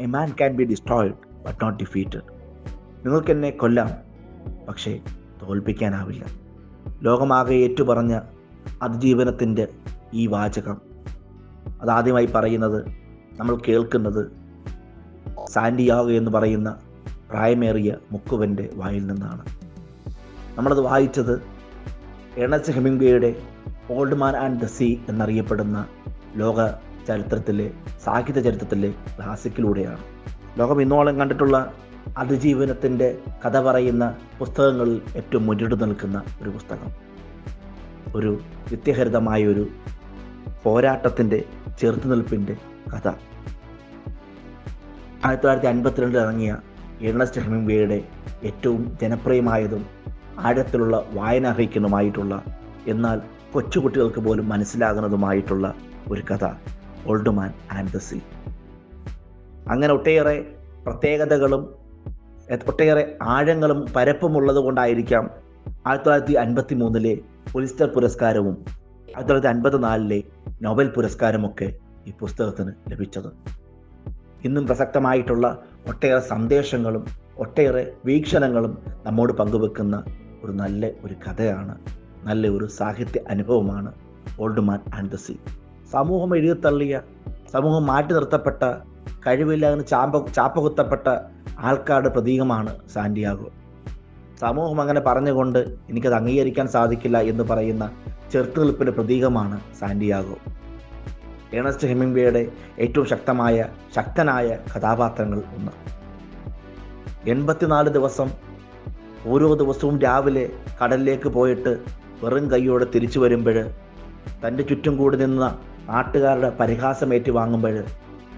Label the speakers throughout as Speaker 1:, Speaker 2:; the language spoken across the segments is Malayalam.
Speaker 1: A man can be destroyed but not defeated. നിങ്ങൾക്കെന്നെ കൊല്ലാം, പക്ഷേ തോൽപ്പിക്കാനാവില്ല. ലോകമാകെ ഏറ്റുപറഞ്ഞ അതിജീവനത്തിൻ്റെ ഈ വാചകം അതാദ്യമായി പറയുന്നത്, നമ്മൾ കേൾക്കുന്നത് സാന്റിയാഗോ എന്ന് പറയുന്ന പ്രായമേറിയ മുക്കുവൻ്റെ വായിൽ നിന്നാണ്. നമ്മളത് വായിച്ചത് ഏണസ്റ്റ് ഹെമിംഗ്വേയുടെ old man and the sea എന്നറിയപ്പെടുന്ന ലോക ചരിത്രത്തിലെ സാഹിത്യ ചരിത്രത്തിലെ ക്ലാസിക്കിലൂടെയാണ്. ലോകം ഇന്നോളം കണ്ടിട്ടുള്ള അതിജീവനത്തിൻ്റെ കഥ പറയുന്ന പുസ്തകങ്ങളിൽ ഏറ്റവും മുന്നിട്ട് നിൽക്കുന്ന ഒരു പുസ്തകം. ഒരു നിത്യഹരിതമായൊരു പോരാട്ടത്തിൻ്റെ ചെറുത്തുനിൽപ്പിൻ്റെ കഥ. 1952 ഇറങ്ങിയ ഏണസ്റ്റ് ഹെമിംഗ്വേയുടെ ഏറ്റവും ജനപ്രിയമായതും ആഴത്തിലുള്ള വായന അർഹിക്കുന്നതുമായിട്ടുള്ള, എന്നാൽ കൊച്ചുകുട്ടികൾക്ക് പോലും മനസ്സിലാകുന്നതുമായിട്ടുള്ള ഒരു കഥ, old man and the see. അങ്ങനെ ഒട്ടേറെ പ്രത്യേകതകളും ഒട്ടേറെ ആഴങ്ങളും പരപ്പുമുള്ളത് കൊണ്ടായിരിക്കാം 1953 പുലിസ്റ്റർ പുരസ്കാരവും 1954 നൊബേൽ പുരസ്കാരമൊക്കെ ഈ പുസ്തകത്തിന് ലഭിച്ചത്. ഇന്നും പ്രസക്തമായിട്ടുള്ള ഒട്ടേറെ സന്ദേശങ്ങളും ഒട്ടേറെ വീക്ഷണങ്ങളും നമ്മോട് പങ്കുവെക്കുന്ന ഒരു നല്ല ഒരു കഥയാണ്, നല്ല ഒരു സാഹിത്യ അനുഭവമാണ് old man and the see. സമൂഹം എഴുതിത്തള്ളിയ, സമൂഹം മാറ്റി നിർത്തപ്പെട്ട, കഴിവില്ലാതെ ചാപ്പകുത്തപ്പെട്ട ആൾക്കാരുടെ പ്രതീകമാണ് സാന്റിയാഗോ. സമൂഹം അങ്ങനെ പറഞ്ഞുകൊണ്ട് എനിക്കത് അംഗീകരിക്കാൻ സാധിക്കില്ല എന്ന് പറയുന്ന ചെറുത്തുനിൽപ്പിൻ്റെ പ്രതീകമാണ് സാന്റിയാഗോ. ഏണസ്റ്റ് ഹെമിംഗ്വേയുടെ ഏറ്റവും ശക്തനായ കഥാപാത്രങ്ങൾ ഒന്ന്. 84 ദിവസം ഓരോ ദിവസവും രാവിലെ കടലിലേക്ക് പോയിട്ട് വെറും കൈയോടെ തിരിച്ചു വരുമ്പോൾ, തൻ്റെ ചുറ്റും കൂടി നിന്ന നാട്ടുകാരുടെ പരിഹാസം ഏറ്റുവാങ്ങുമ്പോൾ,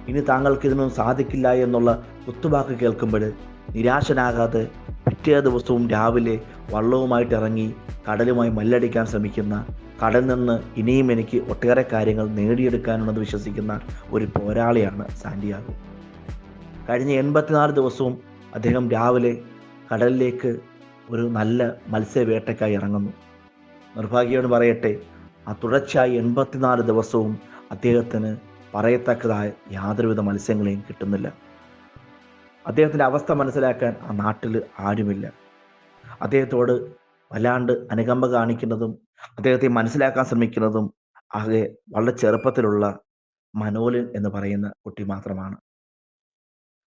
Speaker 1: ഇനി താങ്കൾക്ക് ഇതിനൊന്നും സാധിക്കില്ല എന്നുള്ള കുത്തുവാക്ക് കേൾക്കുമ്പോൾ നിരാശനാകാതെ പിറ്റേ ദിവസവും രാവിലെ വള്ളവുമായിട്ട് ഇറങ്ങി കടലുമായി മല്ലടിക്കാൻ ശ്രമിക്കുന്ന, കടലിൽ നിന്ന് ഇനിയും എനിക്ക് ഒട്ടേറെ കാര്യങ്ങൾ നേടിയെടുക്കാനുണ്ടെന്ന് വിശ്വസിക്കുന്ന ഒരു പോരാളിയാണ് സാന്റിയാഗോ. കഴിഞ്ഞ 84 ദിവസവും അദ്ദേഹം രാവിലെ കടലിലേക്ക് ഒരു നല്ല മത്സ്യവേട്ടയ്ക്കായി ഇറങ്ങുന്നു. നിർഭാഗ്യയോട് പറയട്ടെ, ആ തുടർച്ചയായി 84 ദിവസവും അദ്ദേഹത്തിന് പറയത്തക്കതായ യാതൊരുവിധ മത്സ്യങ്ങളെയും കിട്ടുന്നില്ല. അദ്ദേഹത്തിൻ്റെ അവസ്ഥ മനസ്സിലാക്കാൻ ആ നാട്ടിൽ ആരുമില്ല. അദ്ദേഹത്തോട് വല്ലാണ്ട് അനുകമ്പ കാണിക്കുന്നതും അദ്ദേഹത്തെ മനസ്സിലാക്കാൻ ശ്രമിക്കുന്നതും ആകെ വളരെ ചെറുപ്പത്തിലുള്ള മനോലിൻ എന്ന് പറയുന്ന കുട്ടി മാത്രമാണ്.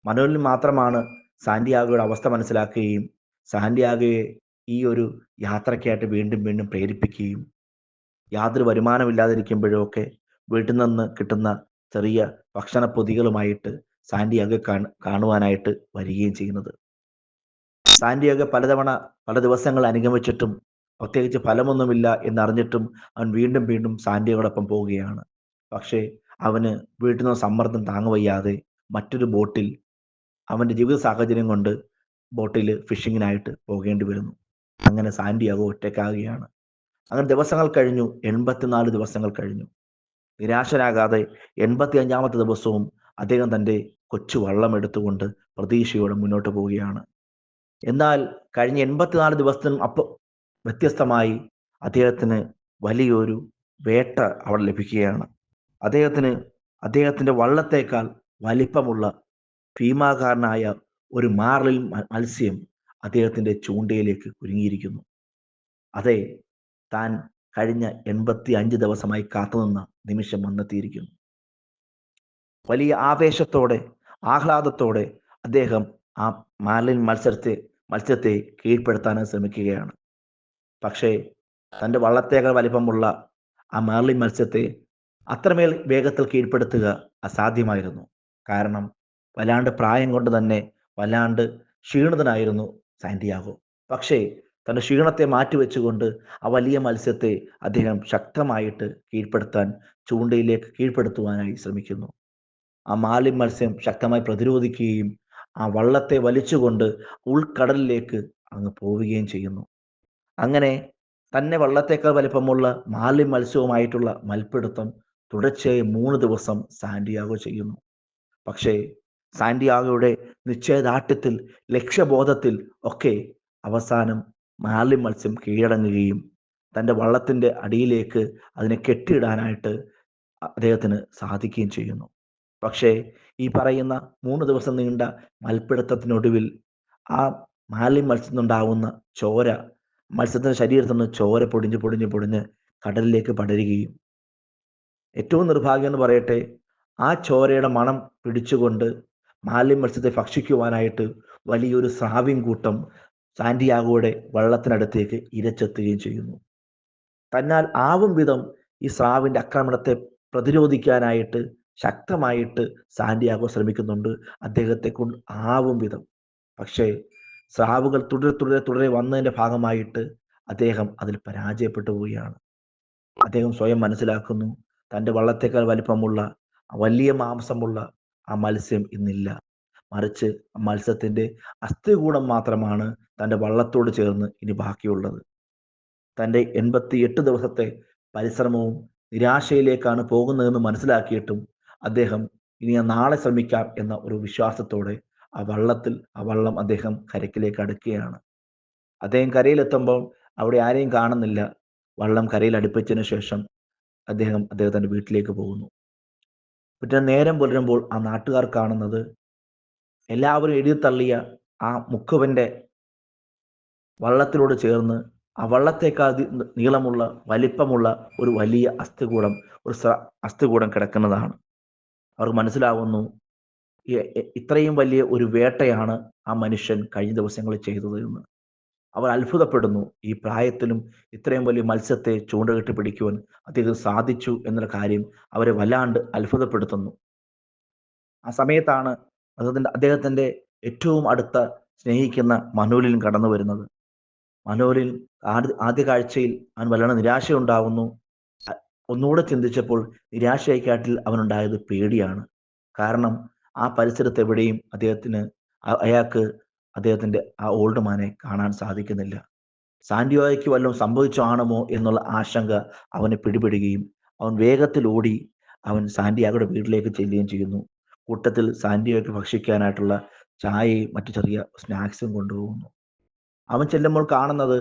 Speaker 1: മനോലിൻ മാത്രമാണ് സാന്റിയാഗോയുടെ അവസ്ഥ മനസ്സിലാക്കുകയും സാന്റിയാഗോയെ ഈ ഒരു യാത്രയ്ക്കായിട്ട് വീണ്ടും വീണ്ടും പ്രേരിപ്പിക്കുകയും, യാതൊരു വരുമാനമില്ലാതിരിക്കുമ്പോഴും ഒക്കെ വീട്ടിൽ നിന്ന് കിട്ടുന്ന ചെറിയ ഭക്ഷണ പൊതികളുമായിട്ട് സാന്റിയാഗോ കാണുവാനായിട്ട് വരികയും ചെയ്യുന്നത്. സാന്റിയാഗോ പല ദിവസങ്ങൾ അനുഗമിച്ചിട്ടും പ്രത്യേകിച്ച് ഫലമൊന്നുമില്ല എന്നറിഞ്ഞിട്ടും അവൻ വീണ്ടും വീണ്ടും സാന്റിയാഗോടൊപ്പം പോവുകയാണ്. പക്ഷേ അവന് വീട്ടിൽ നിന്ന് സമ്മർദ്ദം താങ്ങുവയ്യാതെ മറ്റൊരു ബോട്ടിൽ, അവൻ്റെ ജീവിത സാഹചര്യം കൊണ്ട് ബോട്ടിൽ ഫിഷിങ്ങിനായിട്ട് പോകേണ്ടി വരുന്നു. അങ്ങനെ സാന്റിയാഗോ ഒറ്റയ്ക്കാകുകയാണ്. അങ്ങനെ ദിവസങ്ങൾ കഴിഞ്ഞു, 84 ദിവസങ്ങൾ കഴിഞ്ഞു. നിരാശനാകാതെ 85-ാമത്തെ ദിവസവും അദ്ദേഹം തൻ്റെ കൊച്ചു വള്ളം എടുത്തുകൊണ്ട് പ്രതീക്ഷയോടെ മുന്നോട്ട് പോവുകയാണ്. എന്നാൽ കഴിഞ്ഞ 84 ദിവസത്തിനും വ്യത്യസ്തമായി അദ്ദേഹത്തിന് വലിയൊരു വേട്ട അവിടെ ലഭിക്കുകയാണ്. അദ്ദേഹത്തിൻ്റെ വള്ളത്തേക്കാൾ വലിപ്പമുള്ള ഭീമാകാരനായ ഒരു മാർലിൻ മത്സ്യം അദ്ദേഹത്തിൻ്റെ ചൂണ്ടയിലേക്ക് കുരുങ്ങിയിരിക്കുന്നു. അതെ, താൻ കഴിഞ്ഞ 85 ദിവസമായി കാത്തുനിന്ന നിമിഷം വന്നെത്തിയിരിക്കുന്നു. വലിയ ആവേശത്തോടെ, ആഹ്ലാദത്തോടെ അദ്ദേഹം ആ മാർലിൻ മത്സ്യത്തെ കീഴ്പ്പെടുത്താൻ ശ്രമിക്കുകയാണ്. പക്ഷേ തൻ്റെ വള്ളത്തേക്കാൾ വലിപ്പമുള്ള ആ മാർലിൻ മത്സ്യത്തെ അത്രമേൽ വേഗത്തിൽ കീഴ്പ്പെടുത്തുക അസാധ്യമായിരുന്നു. കാരണം വല്ലാണ്ട് പ്രായം കൊണ്ട് തന്നെ വല്ലാണ്ട് ക്ഷീണിതനായിരുന്നു സാന്റിയാഗോ. പക്ഷേ തൻ്റെ ക്ഷീണത്തെ മാറ്റിവെച്ചുകൊണ്ട് ആ വലിയ മത്സ്യത്തെ അദ്ദേഹം ശക്തമായിട്ട് ചൂണ്ടയിലേക്ക് കീഴ്പ്പെടുത്തുവാനായി ശ്രമിക്കുന്നു. ആ മാർലിൻ മത്സ്യം ശക്തമായി പ്രതിരോധിക്കുകയും ആ വള്ളത്തെ വലിച്ചുകൊണ്ട് ഉൾക്കടലിലേക്ക് അങ്ങ് പോവുകയും ചെയ്യുന്നു. അങ്ങനെ തന്നെ വള്ളത്തേക്കാൾ വലിപ്പമുള്ള മാർലിൻ മത്സ്യവുമായിട്ടുള്ള മൽപ്പിടുത്തം തുടർച്ചയായി 3 ദിവസം സാന്റിയാഗോ ചെയ്യുന്നു. പക്ഷേ സാന്റിയാഗോയുടെ നിശ്ചയദാർഢ്യത്തിൽ, ലക്ഷ്യബോധത്തിൽ ഒക്കെ അവസാനം മാർലിൻ മത്സ്യം കീഴടങ്ങുകയും തൻ്റെ വള്ളത്തിൻ്റെ അടിയിലേക്ക് അതിനെ കെട്ടിയിടാനായിട്ട് അദ്ദേഹത്തിന് സാധിക്കുകയും ചെയ്യുന്നു. പക്ഷേ ഈ പറയുന്ന 3 ദിവസം നീണ്ട മൽപ്പിടുത്തത്തിനൊടുവിൽ ആ മാലിന്യ മത്സ്യത്തിൽ നിന്നുണ്ടാവുന്ന ചോര മത്സ്യത്തിൻ്റെ ശരീരത്തിൽ നിന്ന് ചോര പൊടിഞ്ഞ് പൊടിഞ്ഞ് പൊടിഞ്ഞ് കടലിലേക്ക് പടരുകയും ഏറ്റവും നിർഭാഗ്യം എന്ന് പറയട്ടെ, ആ ചോരയുടെ മണം പിടിച്ചുകൊണ്ട് മാലിന്യ മത്സ്യത്തെ ഭക്ഷിക്കുവാനായിട്ട് വലിയൊരു സ്രാവിൻ കൂട്ടം സാന്റിയാഗോയുടെ വള്ളത്തിനടുത്തേക്ക് ഇരച്ചെത്തുകയും ചെയ്യുന്നു. തന്നാൽ ആവും വിധം ഈ സ്രാവിൻ്റെ ആക്രമണത്തെ പ്രതിരോധിക്കാനായിട്ട് ശക്തമായിട്ട് സാന്റിയാഗോ ശ്രമിക്കുന്നുണ്ട്, അദ്ദേഹത്തെ കൊണ്ട് ആവും വിധം. പക്ഷേ സ്രാവുകൾ തുടരെ തുടരെ തുടരെ വന്നതിൻ്റെ ഭാഗമായിട്ട് അദ്ദേഹം അതിൽ പരാജയപ്പെട്ടു പോവുകയാണ്. അദ്ദേഹം സ്വയം മനസ്സിലാക്കുന്നു, തൻ്റെ വള്ളത്തേക്കാൾ വലിപ്പമുള്ള വലിയ മാംസമുള്ള ആ മത്സ്യം ഇന്നില്ല. മറിച്ച് ആ മത്സ്യത്തിൻ്റെ അസ്ഥികൂടം മാത്രമാണ് തൻ്റെ വള്ളത്തോട് ചേർന്ന് ഇനി ബാക്കിയുള്ളത്. തൻ്റെ 88 ദിവസത്തെ പരിശ്രമവും നിരാശയിലേക്കാണ് പോകുന്നതെന്ന് മനസ്സിലാക്കിയിട്ടും അദ്ദേഹം ഇനി ഞാൻ നാളെ ശ്രമിക്കാം എന്ന ഒരു വിശ്വാസത്തോടെ ആ വള്ളം അദ്ദേഹം കരയ്ക്കിലേക്ക് അടുക്കുകയാണ്. അദ്ദേഹം കരയിലെത്തുമ്പോൾ അവിടെ ആരെയും കാണുന്നില്ല. വള്ളം കരയിൽ അടുപ്പിച്ചതിന് ശേഷം അദ്ദേഹത്തിൻ്റെ വീട്ടിലേക്ക് പോകുന്നു. പിറ്റേന്ന് നേരം പുലരുമ്പോൾ ആ നാട്ടുകാർ കാണുന്നത് എല്ലാവരും എഴുതിത്തള്ളിയ ആ മുക്കുവൻ്റെ വള്ളത്തിനോട് ചേർന്ന് ആ വള്ളത്തേക്കാൾ നീളമുള്ള വലിപ്പമുള്ള ഒരു വലിയ അസ്ഥികൂടം കിടക്കുന്നതാണ്. അവർക്ക് മനസ്സിലാവുന്നു, ഇത്രയും വലിയ ഒരു വേട്ടയാണ് ആ മനുഷ്യൻ കഴിഞ്ഞ ദിവസങ്ങളിൽ ചെയ്തത് എന്ന്. അവർ അത്ഭുതപ്പെടുന്നു. ഈ പ്രായത്തിലും ഇത്രയും വലിയ മത്സ്യത്തെ ചൂണ്ടകിട്ട് പിടിക്കുവാൻ അദ്ദേഹം സാധിച്ചു എന്നുള്ള കാര്യം അവരെ വല്ലാണ്ട് അത്ഭുതപ്പെടുത്തുന്നു. ആ സമയത്താണ് അദ്ദേഹത്തിൻ്റെ ഏറ്റവും അടുത്ത സ്നേഹിക്കുന്ന മനോലിൻ കടന്നു വരുന്നത്. മനോലിൻ ആദ്യ കാഴ്ചയിൽ അവൻ വല്ലാണ്ട് നിരാശയുണ്ടാവുന്നു. ഒന്നുകൂടെ ചിന്തിച്ചപ്പോൾ നിരാശയെക്കാട്ടിൽ അവനുണ്ടായത് പേടിയാണ്. കാരണം ആ പരിസരത്ത് എവിടെയും അയാൾക്ക് അദ്ദേഹത്തിൻ്റെ ആ ഓൾഡ് മാനെ കാണാൻ സാധിക്കുന്നില്ല. സാന്റിയാഗോയ്ക്ക് വല്ലതും സംഭവിച്ചാണോ എന്നുള്ള ആശങ്ക അവനെ പിടിപെടുകയും അവൻ വേഗത്തിൽ ഓടി അവൻ സാന്റിയാഗോയുടെ വീട്ടിലേക്ക് ചെല്ലുകയും ചെയ്യുന്നു. കൂട്ടത്തിൽ സാന്റിയാഗോയ്ക്ക് ഭക്ഷിക്കാനായിട്ടുള്ള ചായയും മറ്റു ചെറിയ സ്നാക്സും കൊണ്ടുപോകുന്നു. അവൻ ചെല്ലുമ്പോൾ കാണുന്നത്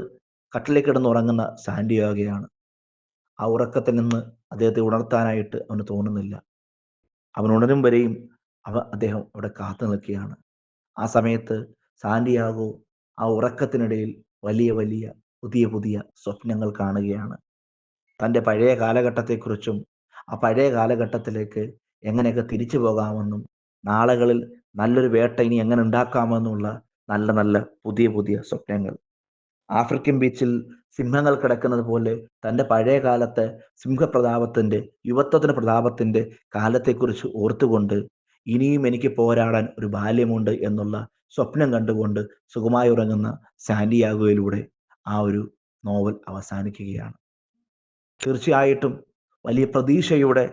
Speaker 1: കട്ടിലേക്ക് കിടന്നുറങ്ങുന്ന സാന്റിയാഗോയാണ്. ആ ഉറക്കത്തിൽ നിന്ന് അദ്ദേഹത്തെ ഉണർത്താനായിട്ട് അവന് തോന്നുന്നില്ല. അവൻ ഉണരും വരെയും അദ്ദേഹം അവിടെ കാത്തു നിൽക്കുകയാണ്. ആ സമയത്ത് സാന്റിയാഗോ ആ ഉറക്കത്തിനിടയിൽ വലിയ വലിയ പുതിയ പുതിയ സ്വപ്നങ്ങൾ കാണുകയാണ്. തൻ്റെ പഴയ കാലഘട്ടത്തെക്കുറിച്ചും ആ പഴയ കാലഘട്ടത്തിലേക്ക് എങ്ങനെയൊക്കെ തിരിച്ചു പോകാമെന്നും നാളുകളിൽ നല്ലൊരു വേട്ട ഇനി എങ്ങനെ ഉണ്ടാക്കാമെന്നുള്ള നല്ല നല്ല പുതിയ പുതിയ സ്വപ്നങ്ങൾ. ആഫ്രിക്കൻ ബീച്ചിൽ സിംഹങ്ങൾ കിടക്കുന്നത് പോലെ തൻ്റെ പഴയ കാലത്തെ സിംഹപ്രതാപത്തിൻ്റെ യുവത്വത്തിൻ്റെ പ്രതാപത്തിൻ്റെ കാലത്തെക്കുറിച്ച് ഓർത്തുകൊണ്ട് ഇനിയും എനിക്ക് പോരാടാൻ ഒരു ബാല്യമുണ്ട് എന്നുള്ള സ്വപ്നം കണ്ടുകൊണ്ട് സുഖമായി ഉറങ്ങുന്ന സാന്റിയാഗോയിലൂടെ ആ ഒരു നോവൽ അവസാനിക്കുകയാണ്. തീർച്ചയായിട്ടും വലിയ പ്രതീക്ഷയുടെ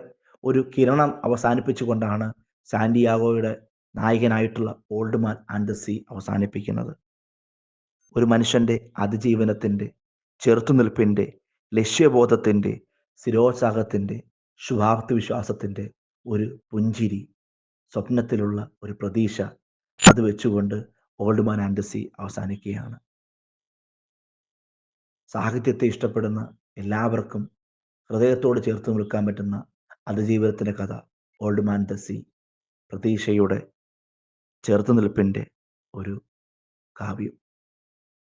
Speaker 1: ഒരു കിരണം അവസാനിപ്പിച്ചുകൊണ്ടാണ് സാന്റിയാഗോയുടെ നായകനായിട്ടുള്ള old man and the sea അവസാനിപ്പിക്കുന്നത്. ഒരു മനുഷ്യൻ്റെ അതിജീവനത്തിൻ്റെ, ചെറുത്തുനിൽപ്പിൻ്റെ, ലക്ഷ്യബോധത്തിൻ്റെ, സ്ഥിരോത്സാഹത്തിൻ്റെ, ശുഭാപ്തി വിശ്വാസത്തിൻ്റെ ഒരു പുഞ്ചിരി, സ്വപ്നത്തിലുള്ള ഒരു പ്രതീക്ഷ, അത് വെച്ചുകൊണ്ട് old man and the see അവസാനിക്കുകയാണ്. സാഹിത്യത്തെ ഇഷ്ടപ്പെടുന്ന എല്ലാവർക്കും ഹൃദയത്തോട് ചേർത്ത് നിൽക്കാൻ പറ്റുന്ന അതിജീവിതത്തിൻ്റെ കഥ ഓൾഡ് മാൻ ദ സീ, പ്രതീക്ഷയുടെ ചെറുത്തുനിൽപ്പിൻ്റെ ഒരു കാവ്യം.